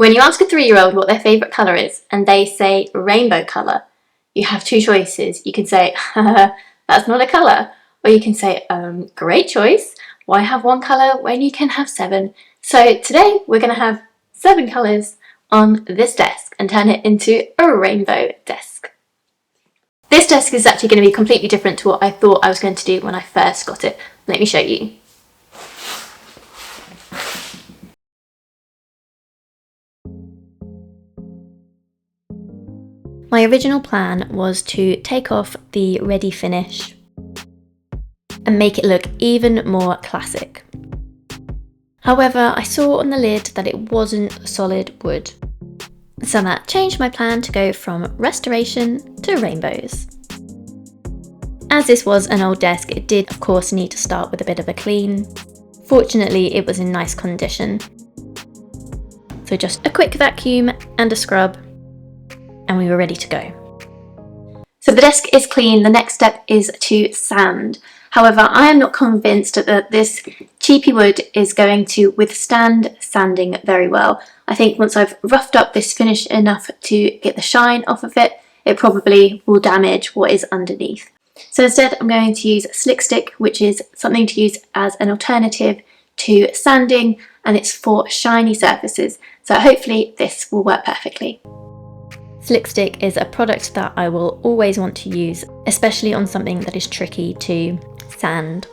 When you ask a 3-year-old what their favourite colour is and they say rainbow colour, you have two choices. You can say, that's not a colour. Or you can say, great choice. Why have one colour when you can have 7? So today we're going to have 7 colours on this desk and turn it into a rainbow desk. This desk is actually going to be completely different to what I thought I was going to do when I first got it. Let me show you. My original plan was to take off the ready finish and make it look even more classic. However, I saw on the lid that it wasn't solid wood, so that changed my plan to go from restoration to rainbows. As this was an old desk, it did of course need to start with a bit of a clean. Fortunately, it was in nice condition. So just a quick vacuum and a scrub, and we were ready to go. So the desk is clean. The next step is to sand. However, I am not convinced that this cheapy wood is going to withstand sanding very well. I think once I've roughed up this finish enough to get the shine off of it, it probably will damage what is underneath. So instead I'm going to use Slick Stick, which is something to use as an alternative to sanding, and it's for shiny surfaces. So hopefully this will work perfectly. Slick Stick is a product that I will always want to use, especially on something that is tricky to sand.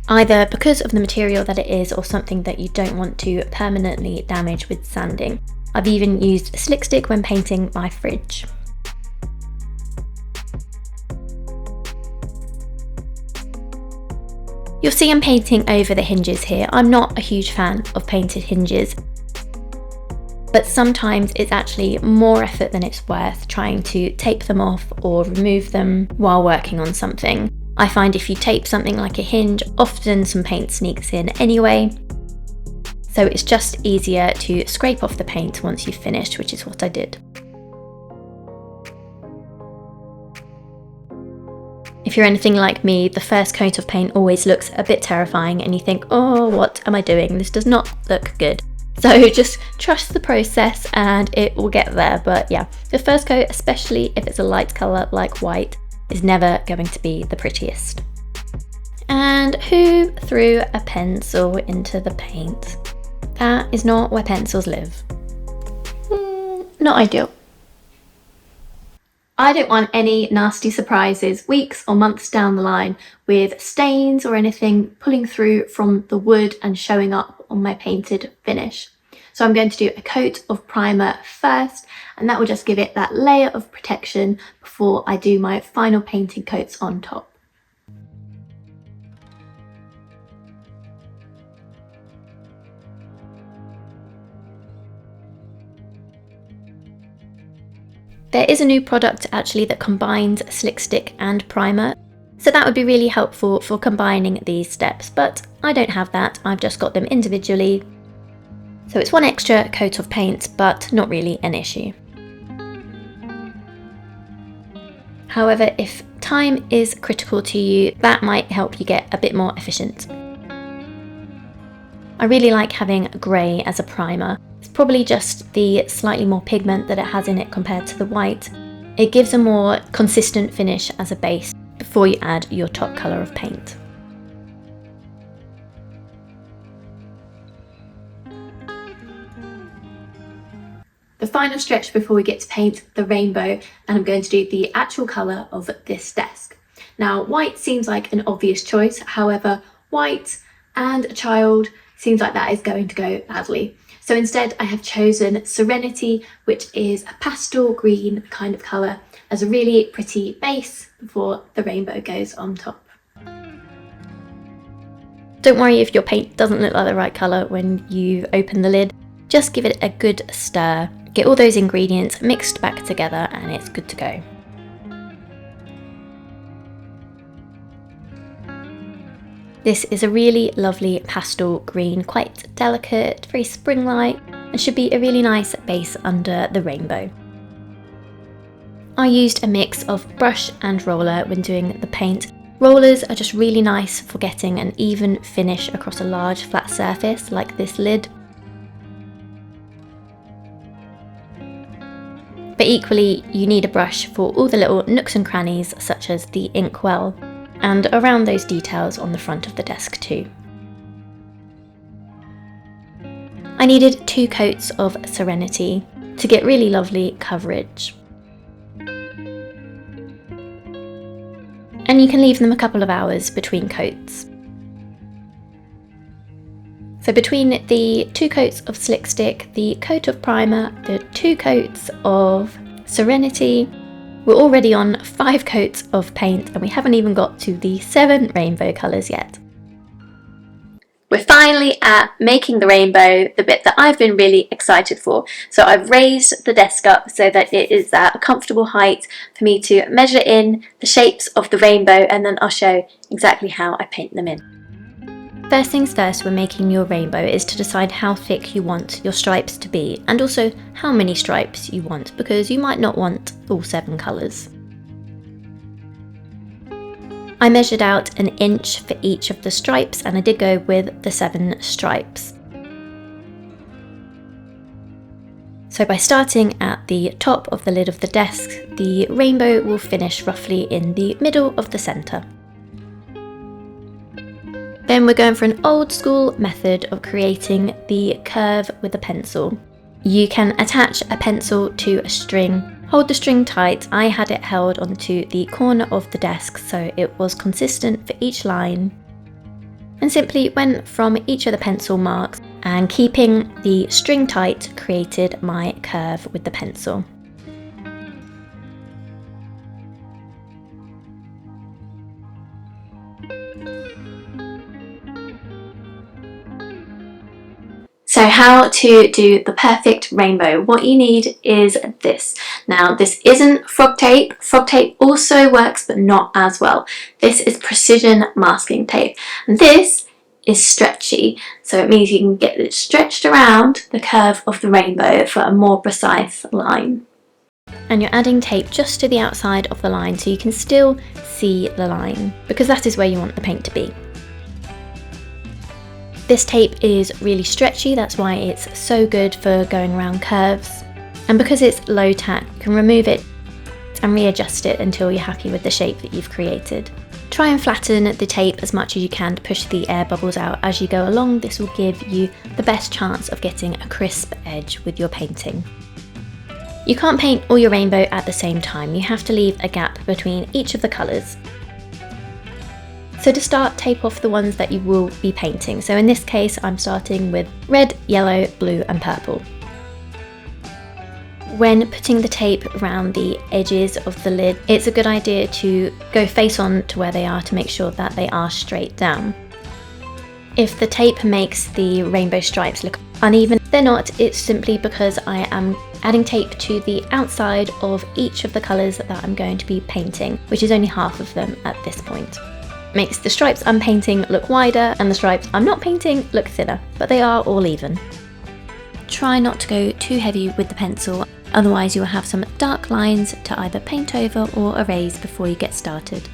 Either because of the material that it is or something that you don't want to permanently damage with sanding. I've even used Slick Stick when painting my fridge. You'll see I'm painting over the hinges here. I'm not a huge fan of painted hinges, but sometimes it's actually more effort than it's worth trying to tape them off or remove them while working on something. I find if you tape something like a hinge, often some paint sneaks in anyway, so it's just easier to scrape off the paint once you've finished, which is what I did. If you're anything like me, the first coat of paint always looks a bit terrifying and you think, oh, what am I doing? This does not look good. So just trust the process and it will get there. But yeah, the first coat, especially if it's a light colour like white, is never going to be the prettiest. And who threw a pencil into the paint? That is not where pencils live. Not ideal. I don't want any nasty surprises weeks or months down the line with stains or anything pulling through from the wood and showing up on my painted finish. So I'm going to do a coat of primer first, and that will just give it that layer of protection before I do my final painting coats on top. There is a new product actually that combines Slick Stick and primer, so that would be really helpful for combining these steps, but I don't have that. I've just got them individually. So it's one extra coat of paint, but not really an issue. However, if time is critical to you, that might help you get a bit more efficient. I really like having grey as a primer. It's probably just the slightly more pigment that it has in it compared to the white. It gives a more consistent finish as a base before you add your top colour of paint. The final stretch before we get to paint the rainbow, and I'm going to do the actual colour of this desk. Now, white seems like an obvious choice, however, white and a child seems like that is going to go badly. So instead I have chosen Serenity, which is a pastel green kind of colour, as a really pretty base before the rainbow goes on top. Don't worry if your paint doesn't look like the right colour when you open the lid, just give it a good stir. Get all those ingredients mixed back together and it's good to go. This is a really lovely pastel green, quite delicate, very spring-like, and should be a really nice base under the rainbow. I used a mix of brush and roller when doing the paint. Rollers are just really nice for getting an even finish across a large flat surface like this lid. But equally, you need a brush for all the little nooks and crannies, such as the inkwell, and around those details on the front of the desk too. I needed 2 coats of Serenity to get really lovely coverage. And you can leave them a couple of hours between coats. So between the 2 coats of Slick Stick, the coat of primer, the 2 coats of Serenity, we're already on 5 coats of paint, and we haven't even got to the 7 rainbow colours yet. We're finally at making the rainbow, the bit that I've been really excited for. So I've raised the desk up so that it is at a comfortable height for me to measure in the shapes of the rainbow, and then I'll show exactly how I paint them in. First things first when making your rainbow is to decide how thick you want your stripes to be, and also how many stripes you want, because you might not want all 7 colours. I measured out 1 inch for each of the stripes, and I did go with the 7 stripes. So by starting at the top of the lid of the desk, the rainbow will finish roughly in the middle of the centre. Then we're going for an old school method of creating the curve with a pencil. You can attach a pencil to a string, hold the string tight. I had it held onto the corner of the desk so it was consistent for each line, and simply went from each of the pencil marks, and keeping the string tight created my curve with the pencil. So how to do the perfect rainbow. What you need is this. Now this isn't frog tape. Frog tape also works but not as well. This is precision masking tape, and this is stretchy, so it means you can get it stretched around the curve of the rainbow for a more precise line. And you're adding tape just to the outside of the line so you can still see the line, because that is where you want the paint to be. This tape is really stretchy, that's why it's so good for going around curves. And because it's low tack, you can remove it and readjust it until you're happy with the shape that you've created. Try and flatten the tape as much as you can to push the air bubbles out as you go along. This will give you the best chance of getting a crisp edge with your painting. You can't paint all your rainbow at the same time, you have to leave a gap between each of the colours. So to start, tape off the ones that you will be painting. So in this case, I'm starting with red, yellow, blue and purple. When putting the tape around the edges of the lid, it's a good idea to go face on to where they are to make sure that they are straight down. If the tape makes the rainbow stripes look uneven, they're not. It's simply because I am adding tape to the outside of each of the colours that I'm going to be painting, which is only half of them at this point. Makes the stripes I'm painting look wider and the stripes I'm not painting look thinner, but they are all even. Try not to go too heavy with the pencil, otherwise you will have some dark lines to either paint over or erase before you get started.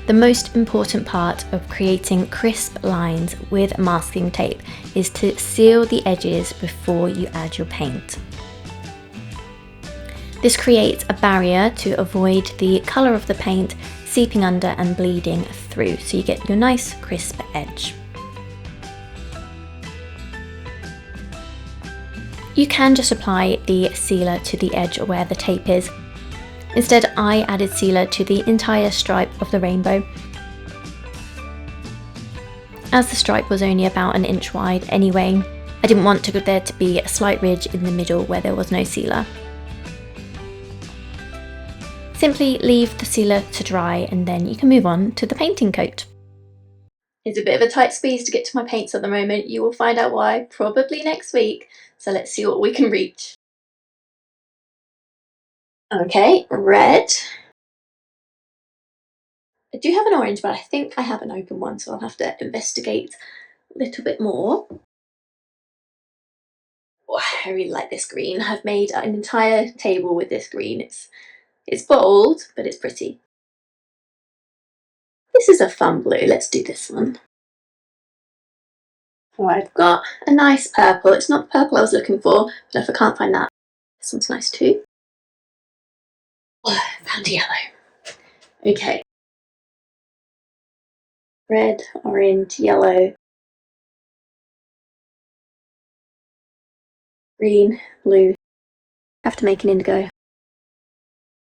The most important part of creating crisp lines with masking tape is to seal the edges before you add your paint. This creates a barrier to avoid the colour of the paint seeping under and bleeding through, so you get your nice crisp edge. You can just apply the sealer to the edge where the tape is. Instead, I added sealer to the entire stripe of the rainbow, as the stripe was only about 1 inch wide anyway. I didn't want there to be a slight ridge in the middle where there was no sealer. Simply leave the sealer to dry and then you can move on to the painting coat. It's a bit of a tight squeeze to get to my paints at the moment. You will find out why probably next week, so let's see what we can reach. Okay, red. I do have an orange, but I think I have an open one, so I'll have to investigate a little bit more. Oh, I really like this green. I've made an entire table with this green. It's bold, but it's pretty. This is a fun blue. Let's do this one. Alright, I've got a nice purple. It's not the purple I was looking for, but if I can't find that, this one's nice too. Oh, I found yellow. Okay. Red, orange, yellow, green, blue. Have to make an indigo.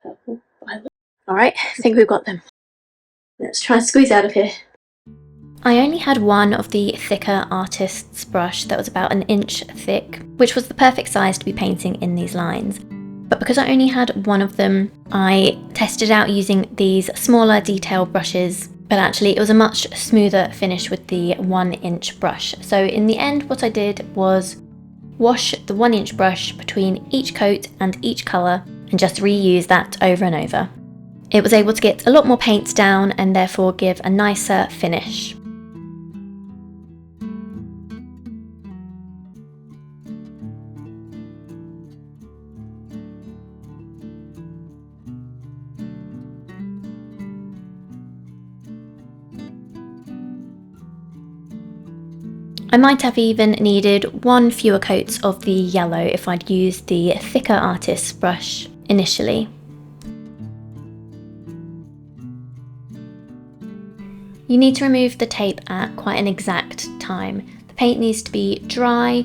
Purple, violet. Alright, I think we've got them. Let's try and squeeze out of here. I only had one of the thicker artist's brush that was about 1 inch thick, which was the perfect size to be painting in these lines. But because I only had one of them, I tested out using these smaller detail brushes, but actually it was a much smoother finish with the 1 inch brush. So in the end, what I did was wash the 1 inch brush between each coat and each colour and just reuse that over and over. It was able to get a lot more paint down and therefore give a nicer finish. I might have even needed 1 fewer coats of the yellow if I'd used the thicker artist's brush initially. You need to remove the tape at quite an exact time. The paint needs to be dry,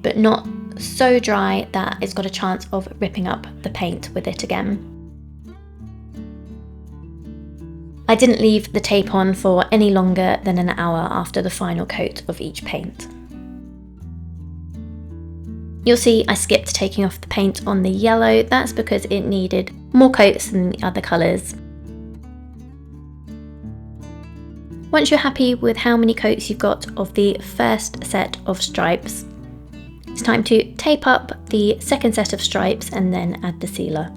but not so dry that it's got a chance of ripping up the paint with it again. I didn't leave the tape on for any longer than an hour after the final coat of each paint. You'll see I skipped taking off the paint on the yellow. That's because it needed more coats than the other colours. Once you're happy with how many coats you've got of the first set of stripes, it's time to tape up the second set of stripes and then add the sealer.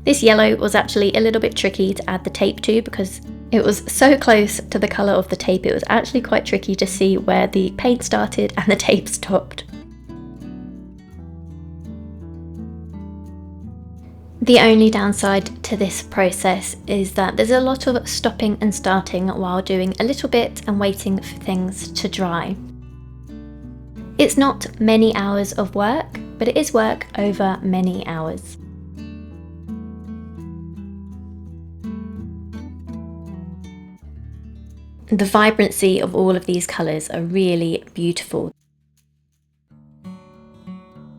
This yellow was actually a little bit tricky to add the tape to because it was so close to the colour of the tape. It was actually quite tricky to see where the paint started and the tape stopped. The only downside to this process is that there's a lot of stopping and starting while doing a little bit and waiting for things to dry. It's not many hours of work, but it is work over many hours. The vibrancy of all of these colours are really beautiful.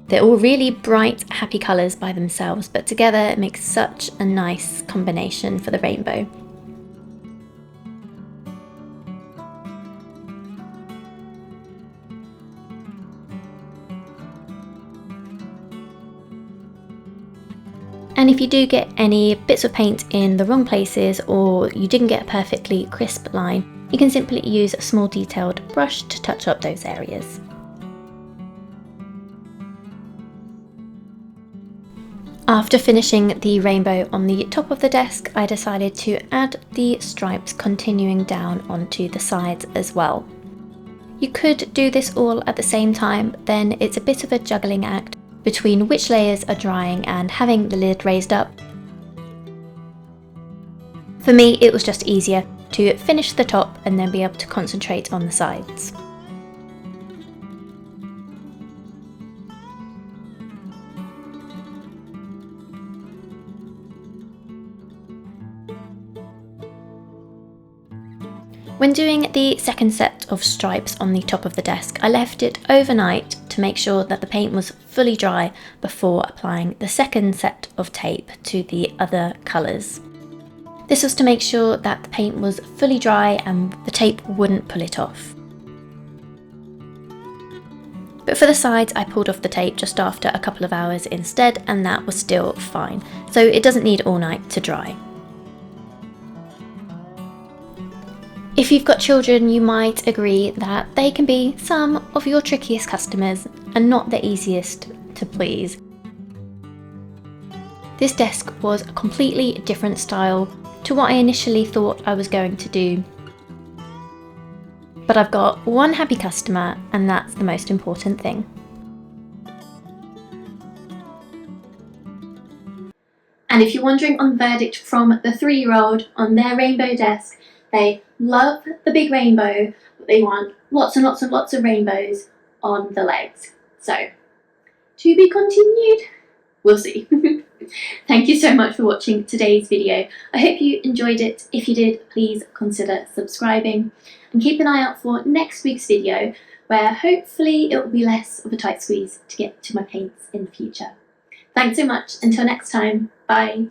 They're all really bright, happy colours by themselves, but together it makes such a nice combination for the rainbow. And if you do get any bits of paint in the wrong places or you didn't get a perfectly crisp line, you can simply use a small detailed brush to touch up those areas. After finishing the rainbow on the top of the desk, I decided to add the stripes continuing down onto the sides as well. You could do this all at the same time, then it's a bit of a juggling act between which layers are drying and having the lid raised up. For me, it was just easier to finish the top and then be able to concentrate on the sides. When doing the second set of stripes on the top of the desk, I left it overnight to make sure that the paint was fully dry before applying the second set of tape to the other colours. This was to make sure that the paint was fully dry and the tape wouldn't pull it off. But for the sides, I pulled off the tape just after a couple of hours instead, and that was still fine. So it doesn't need all night to dry. If you've got children, you might agree that they can be some of your trickiest customers and not the easiest to please. This desk was a completely different style to what I initially thought I was going to do. But I've got one happy customer, and that's the most important thing. And if you're wondering on the verdict from the 3-year-old on their rainbow desk, They love the big rainbow, but they want lots and lots and lots of rainbows on the legs. So, to be continued. We'll see. Thank you so much for watching today's video. I hope you enjoyed it. If you did, please consider subscribing and keep an eye out for next week's video, where hopefully it will be less of a tight squeeze to get to my paints in the future. Thanks so much. Until next time, bye.